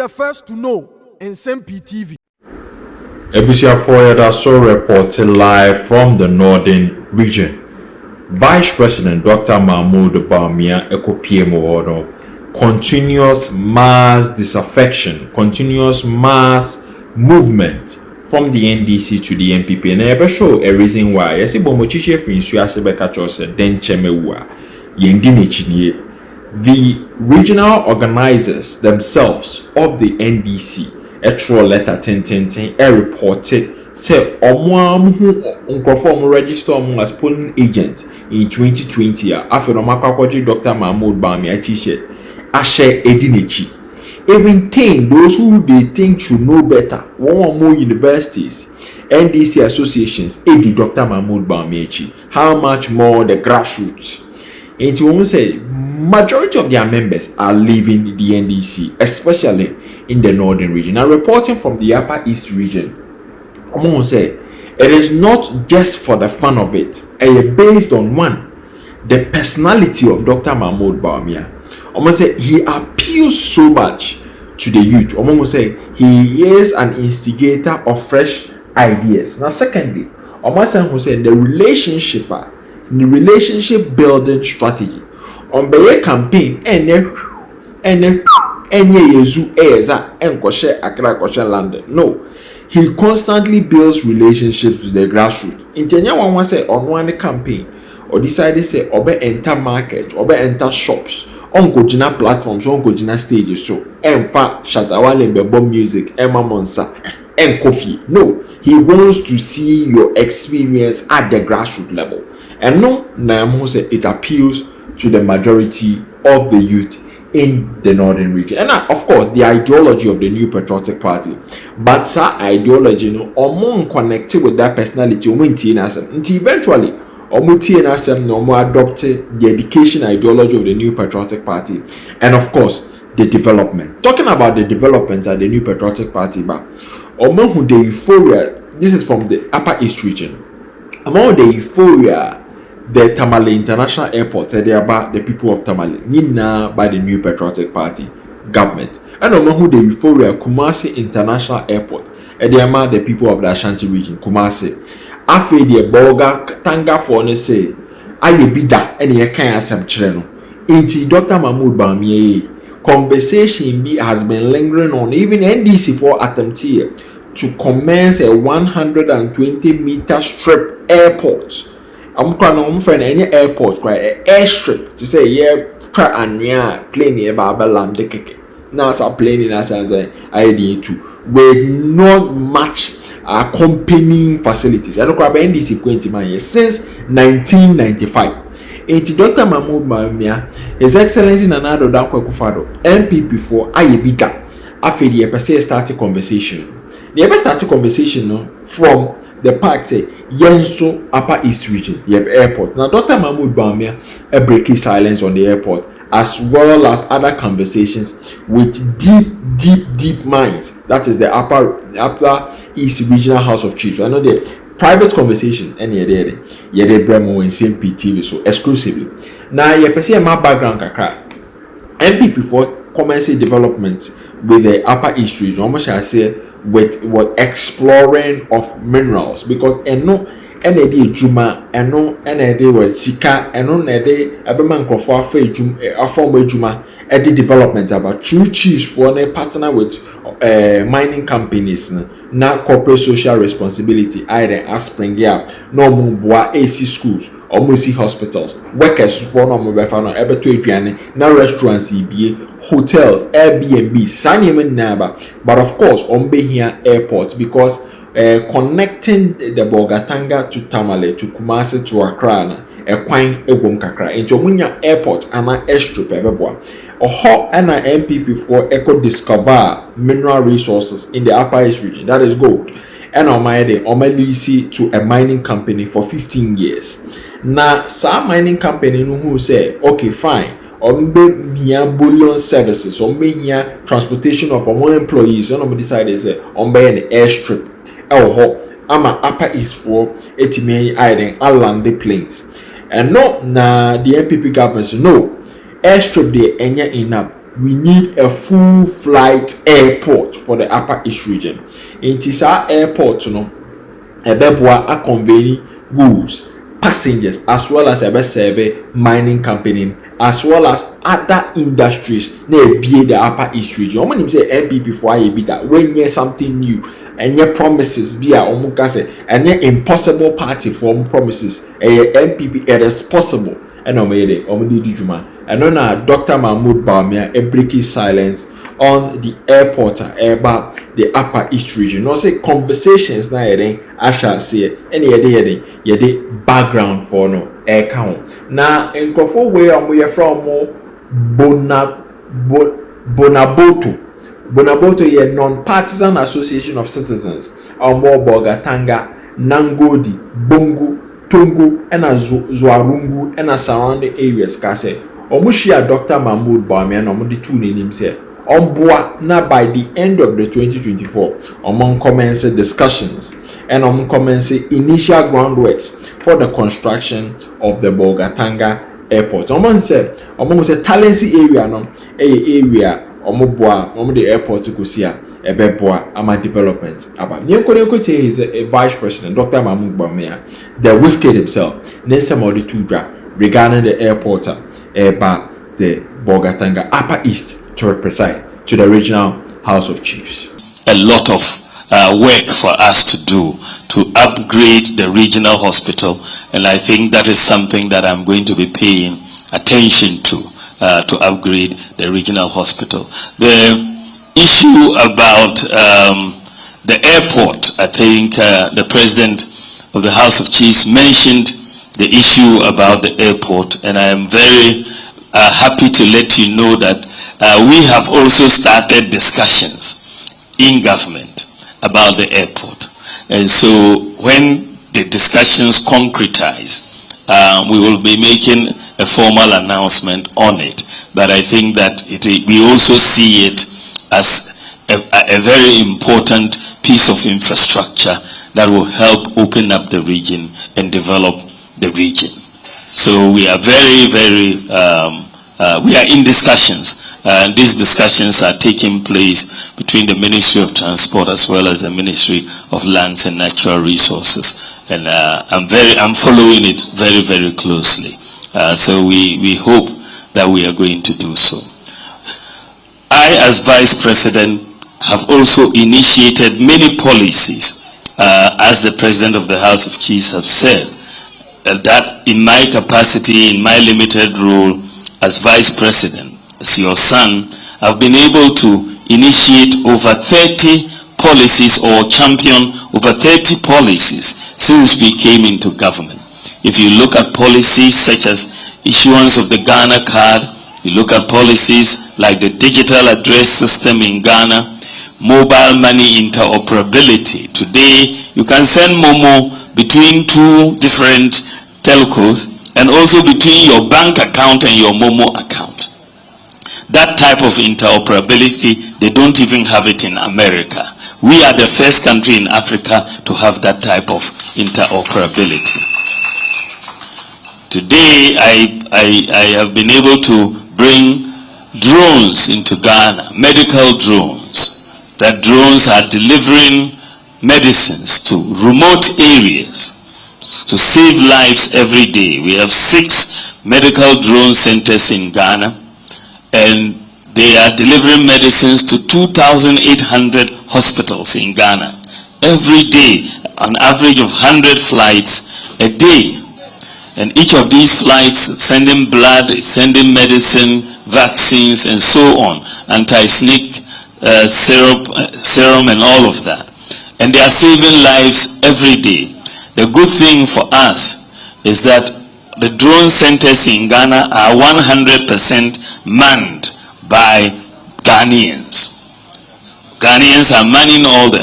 the first to know. Nsem-Pii TV. Ebusiafoɔ yɛda so reporting live from the northern region. Vice President Dr. Mahmoud Bawumia ekopie mo continuous mass disaffection, continuous mass movement from the NDC to the NPP. And I show a reason why. Yes, bomochiche for insuase beka chose den chemewa yendi nechiniye. The regional organizers themselves of the NDC a letter 10 reported say omo register as polling agent in 2020 after omakwaji Dr. Mahmoud Bawumia t-shirt ashe edinechi. Even those who they think should know better, one or more universities, NDC associations, AD Dr. Mahmoud Bawumia. How much more the grassroots? And to almost say majority of their members are leaving the NDC, especially in the northern region. Now, reporting from the Upper East region, I'm going to say it is not just for the fun of it. It's based on one, the personality of Dr. Mahmoud Bawumia. I'm going to say he appeals so much to the youth. I'm going to say he is an instigator of fresh ideas. Now, secondly, I'm going to say the relationship building strategy on the campaign and yezu eza enkoshe akra koshe land. No, he constantly builds relationships with the grassroots. Intenya one say on one campaign or decided say obe enter market, obe enter shops, on gojina platforms, on gojina stages. So emfa shatawale bebo music, emma monsa, and coffee. No, he wants to see your experience at the grassroots level. And no, Namu say it appeals to the majority of the youth in the northern region. And of course, the ideology of the New Patriotic Party. But that ideology, you know, among connected with that personality, until eventually, adopted the education ideology of the New Patriotic Party. And of course, the development. Talking about the development at the New Patriotic Party, but among the euphoria, this is from the Upper East region. Among the euphoria, the Tamale International Airport, they are about the people of Tamale, Nina by the New Patriotic Party government. And among the euphoria, Kumasi International Airport, and they are about the people of the Ashanti region, Kumasi. After the Bolga, Tanga for ne say, I be that, and you can't some channel. Inti Dr. Mahmoud Bawumia, conversation has been lingering on, even NDC for attempt here to commence a 120-meter strip airport. I'm going to any airport, right? Airstrip to say, yeah, try and yeah, plane here, Babalam, the keke. Now, it's a plane in us as a idea too, with not much accompanying facilities. I don't know about NDC going to my since 1995. And Dr. Mahmoud Bawumia, His Excellency Nanado Dankwa Kufado, MPP for Ayebida, after the episode started conversation. The ever started conversation from the park say Yenso Upper East region, airport. Now Dr. Mahmoud Bawumia a breaking silence on the airport, as well as other conversations with deep minds. That is the Upper East Regional House of Chiefs. I know the private conversation and they bremo Nsem-Pii TV so exclusively. Now you perceive my background kakra. MPP for commencing development with the Upper East region. Almost I say with what exploring of minerals, because eno enede juma eno enede we sika eno nede abema nkofo afa ejuma edi development about true chiefs for a partner with mining companies na corporate social responsibility either as spring up no mu boa AC schools almost hospitals workers for no mo befa no ebe to aduane na restaurants ibie hotels Airbnb sanye men naba. But of course on be here airport because connecting the Bolga to Tamale to Kumasi to Accra na kwan egwom kakra into munya airport ana airstrip ebeboa oho ana MPP for eco discover mineral resources in the Upper East region, that is gold, and lease to a mining company for 15 years. Now some mining company who say okay fine mia bullion services mia transportation of more employees, and decided say an airstrip ama Upper East for etime island the planes. And no, na the MPP government no airstrip they enya enough we need a full flight airport for the Upper East region. In Tisa airport, a conveying goods, passengers, as well as a survey mining company, as well as other industries near the Upper East region. When you say MPP for that when you something new and your promises be a and your impossible party form promises a MPP it is possible and and on Dr. Mahmoud Bawumia a breaking silence on the airport about the Upper East region. No say conversations na I shall say any yede background for no air count. Now in Kofo where we are from Bonaboto. Bonaboto is a non-partisan association of citizens. Bolga, Tanga, Nangodi, Bongo, Tongo, and Zwarungu and surrounding areas. Kase. Omushia Dr. Mahmoud Bawumia and Omudi Tuni himself. Now by the end of the 2024, among commenced discussions and among commenced initial groundworks for the construction of the Bolga Tanga airport. Among say Talensi area area the airport to Kusia Ebeboa ama development about Nyanko is a vice president, Dr. Mahmoud Bawumia, the whiskey himself, Nsem-Pii regarding the airport about the Bolga Tanga Upper East to represent to the regional House of Chiefs. A lot of work for us to do to upgrade the regional hospital, and I think that is something that I'm going to be paying attention to upgrade the regional hospital. The issue about the airport, I think the president of the House of Chiefs mentioned the issue about the airport, and I am very happy to let you know that we have also started discussions in government about the airport. And so when the discussions concretize, we will be making a formal announcement on it. But I think that we also see it as a very important piece of infrastructure that will help open up the region and develop the region. So we are very, we are in discussions. These discussions are taking place between the Ministry of Transport as well as the Ministry of Lands and Natural Resources. And I'm following it very, very closely. So we hope that we are going to do so. I, as Vice President, have also initiated many policies, as the President of the House of Chiefs have said, that in my capacity, in my limited role as Vice President, as your son, I've been able to initiate over 30 policies or champion over 30 policies since we came into government. If you look at policies such as issuance of the Ghana card, you look at policies like the digital address system in Ghana, mobile money interoperability. Today, you can send Momo between two different telcos and also between your bank account and your Momo account. That type of interoperability, they don't even have it in America. We are the first country in Africa to have that type of interoperability. Today, I have been able to bring drones into Ghana, medical drones. That drones are delivering medicines to remote areas to save lives every day. We have 6 medical drone centers in Ghana, and they are delivering medicines to 2,800 hospitals in Ghana. Every day, an average of 100 flights a day. And each of these flights is sending blood, is sending medicine, vaccines, and so on. Anti-snake serum and all of that. And they are saving lives every day. The good thing for us is that the drone centers in Ghana are 100% manned by Ghanaians. Ghanaians are manning all the,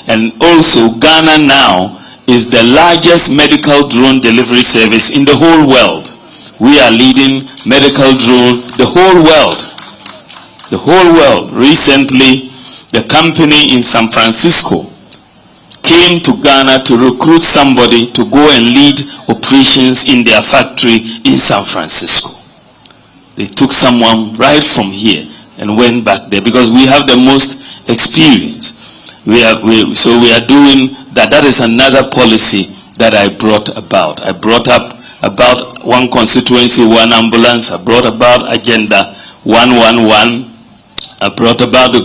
and also Ghana now is the largest medical drone delivery service in the whole world. We are leading medical drone, the whole world. The whole world. Recently, the company in San Francisco came to Ghana to recruit somebody to go and lead operations in their factory in San Francisco. They took someone right from here and went back there because we have the most experience. So we are doing that. That is another policy that I brought about. I brought up about one constituency, one ambulance. I brought about Agenda 111. I brought about the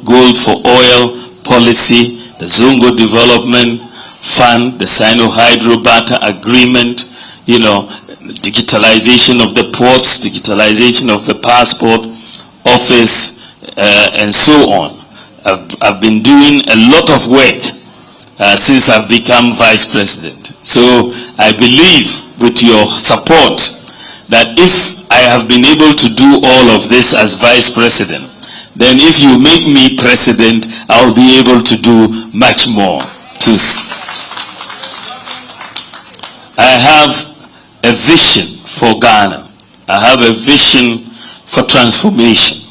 gold for oil policy, the Zongo Development Fund, the Sino-Hydro-Bata Agreement, digitalization of the ports, digitalization of the passport office, and so on. I've been doing a lot of work since I've become vice president. So I believe with your support that if I have been able to do all of this as vice president, then if you make me president, I'll be able to do much more. I have a vision for Ghana. I have a vision for transformation.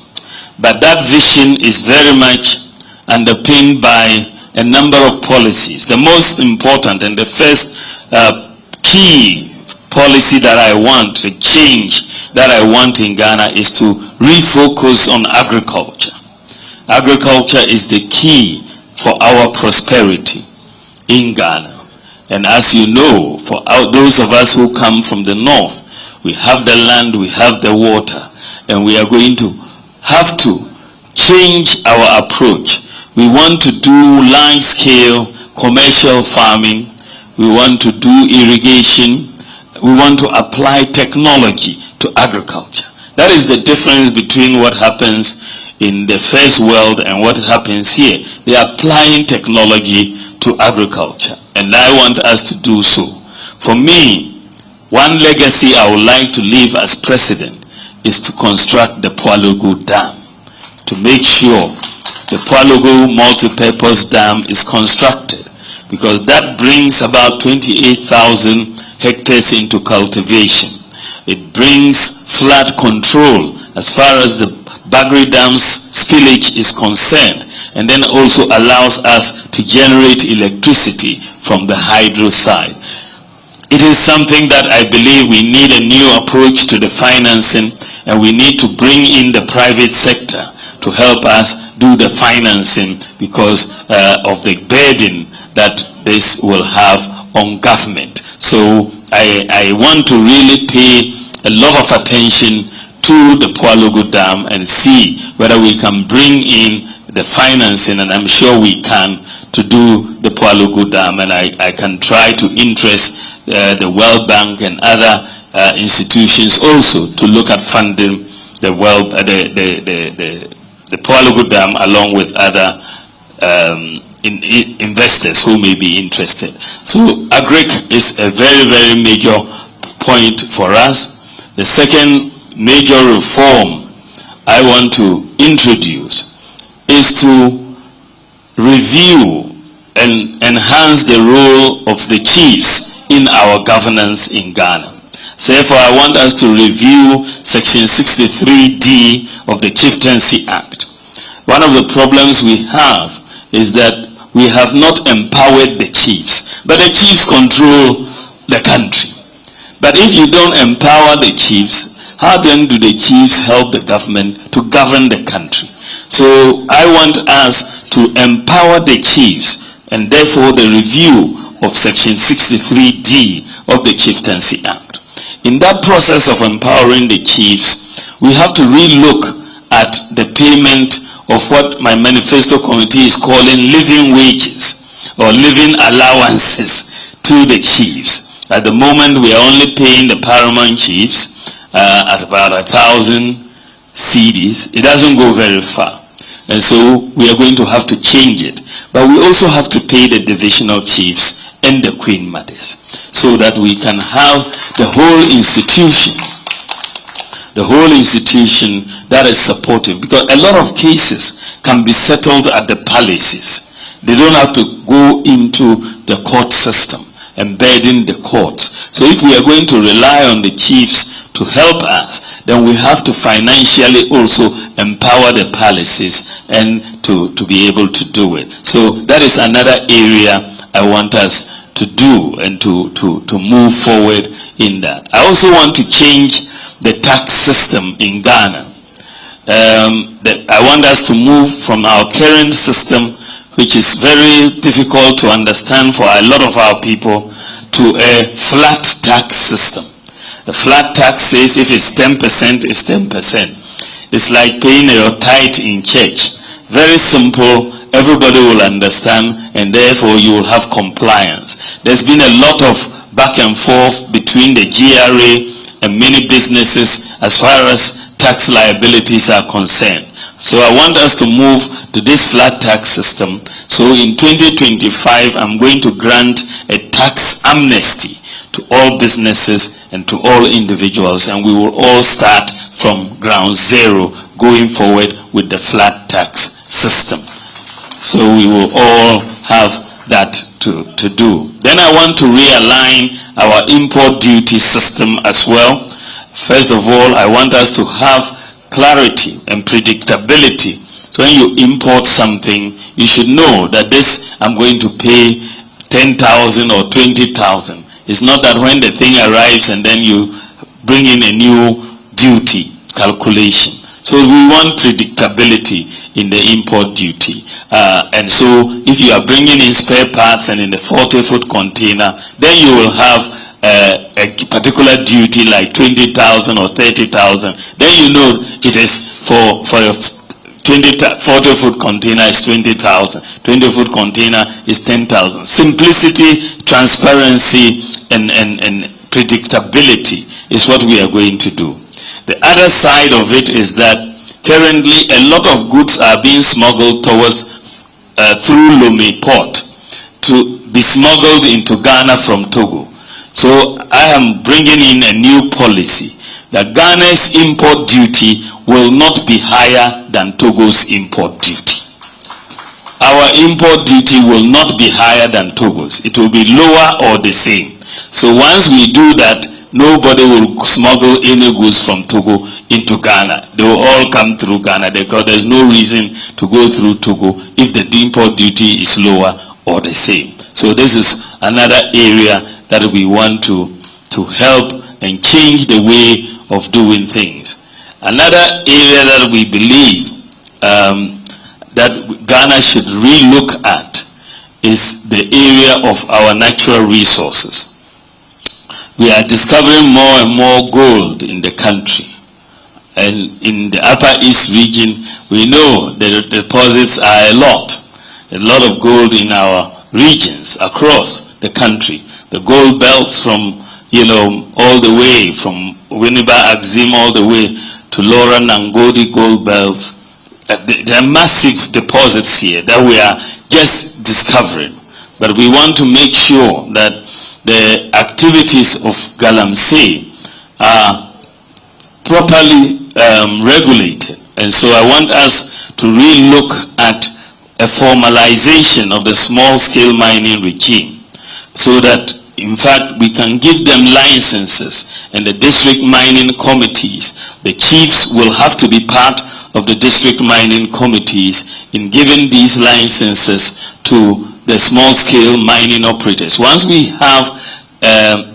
But that vision is very much underpinned by a number of policies. The most important and the first key policy that I want, the change that I want in Ghana, is to refocus on agriculture. Agriculture is the key for our prosperity in Ghana. And as you know, for those of us who come from the north, we have the land, we have the water, and we are going to have to change our approach. We want to do large-scale commercial farming. We want to do irrigation. We want to apply technology to agriculture. That is the difference between what happens in the first world and what happens here. They are applying technology to agriculture, and I want us to do so. For me, one legacy I would like to leave as president is to construct the Bolga Dam, to make sure the Bolga multi-purpose dam is constructed, because that brings about 28,000 hectares into cultivation. It brings flood control as far as the Bagri Dam's spillage is concerned, and then also allows us to generate electricity from the hydro side. It is something that I believe we need a new approach to the financing, and we need to bring in the private sector to help us do the financing because of the burden that this will have on government. So I want to really pay a lot of attention to the Bolga Dam and see whether we can bring in the financing, and I'm sure we can, to do the Bolga Dam, and I can try to interest the World Bank and other institutions also to look at funding the Bolga Dam along with other investors who may be interested. So agric is a very, very major point for us. The second major reform I want to introduce is to review and enhance the role of the chiefs in our governance in Ghana. So therefore, I want us to review Section 63D of the Chieftaincy Act. One of the problems we have is that we have not empowered the chiefs, but the chiefs control the country. But if you don't empower the chiefs, how then do the chiefs help the government to govern the country? So I want us to empower the chiefs, and therefore the review of Section 63D of the Chieftaincy Act. In that process of empowering the chiefs, we have to relook at the payment of what my manifesto committee is calling living wages or living allowances to the chiefs. At the moment, we are only paying the paramount chiefs at about 1,000 cedis. It doesn't go very far. And so we are going to have to change it. But we also have to pay the divisional chiefs and the queen mothers, so that we can have the whole institution that is supportive, because a lot of cases can be settled at the palaces. They don't have to go into the court system and burden the courts. So if we are going to rely on the chiefs to help us, then we have to financially also empower the palaces and to be able to do it. So that is another area I want us to do and to move forward in that. I also want to change the tax system in Ghana. want us to move from our current system, which is very difficult to understand for a lot of our people, to a flat tax system. A flat tax says if it's 10%, it's 10%. It's like paying your tithe in church. Very simple, everybody will understand, and therefore you will have compliance. There's been a lot of back and forth between the GRA and many businesses as far as tax liabilities are concerned. So I want us to move to this flat tax system. So in 2025, I'm going to grant a tax amnesty to all businesses and to all individuals, and we will all start from ground zero going forward with the flat tax system. So we will all have that to do. Then I want to realign our import duty system as well. First of all, I want us to have clarity and predictability. So when you import something, you should know that this I'm going to pay 10,000 or 20,000. It's not that when the thing arrives and then you bring in a new duty calculation. So we want predictability in the import duty. And so if you are bringing in spare parts and in the 40-foot container, then you will have a particular duty like 20,000 or 30,000. Then you know it is for a 40-foot container is 20,000. 20-foot container is 10,000. Simplicity, transparency, and predictability is what we are going to do. The other side of it is that currently a lot of goods are being smuggled towards through Lomé Port to be smuggled into Ghana from Togo. So I am bringing in a new policy that Ghana's import duty will not be higher than Togo's import duty. Our import duty will not be higher than Togo's. It will be lower or the same. So once we do that, nobody will smuggle any goods from Togo into Ghana. They will all come through Ghana because there's no reason to go through Togo if the import duty is lower or the same. So this is another area that we want to help and change the way of doing things. Another area that we believe that Ghana should relook at is the area of our natural resources. We are discovering more and more gold in the country. And in the Upper East region, we know the deposits are a lot of gold in our regions across the country. The gold belts from, all the way from Winneba Axim all the way to Laura Nangodi gold belts. There are massive deposits here that we are just discovering. But we want to make sure that the activities of Galamsey are properly regulated. And so I want us to really look at a formalization of the small-scale mining regime so that, in fact, we can give them licenses, and the district mining committees, the chiefs will have to be part of the district mining committees in giving these licenses to the small-scale mining operators. Once we have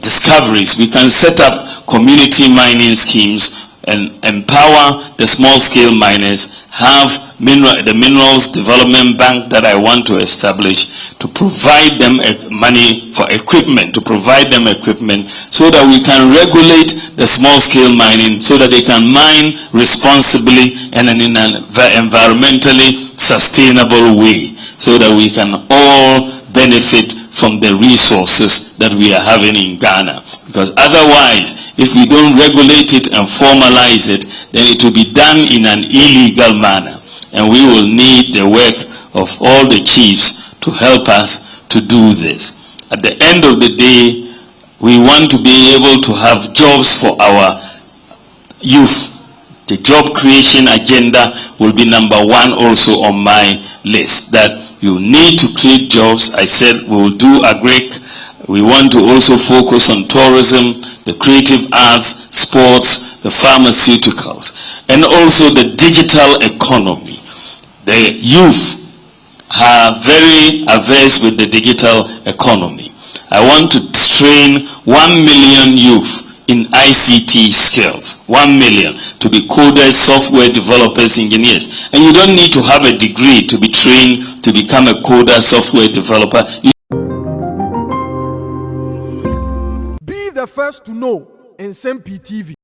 discoveries, we can set up community mining schemes and empower the small-scale miners, have the Minerals Development Bank that I want to establish to provide them money for equipment, so that we can regulate the small-scale mining so that they can mine responsibly and in an environmentally sustainable way, so that we can all benefit from the resources that we are having in Ghana. Because otherwise, if we don't regulate it and formalize it, then it will be done in an illegal manner. And we will need the work of all the chiefs to help us to do this. At the end of the day, we want to be able to have jobs for our youth. The job creation agenda will be number one also on my list. That you need to create jobs. I said we will do agric. We want to also focus on tourism, the creative arts, sports, the pharmaceuticals, and also the digital economy. The youth are very averse with the digital economy. I want to train 1 million youth in ICT skills. 1 million to be coders, software developers, engineers. And you don't need to have a degree to be trained to become a coder, software developer. Be the first to know Nsem-Pii TV.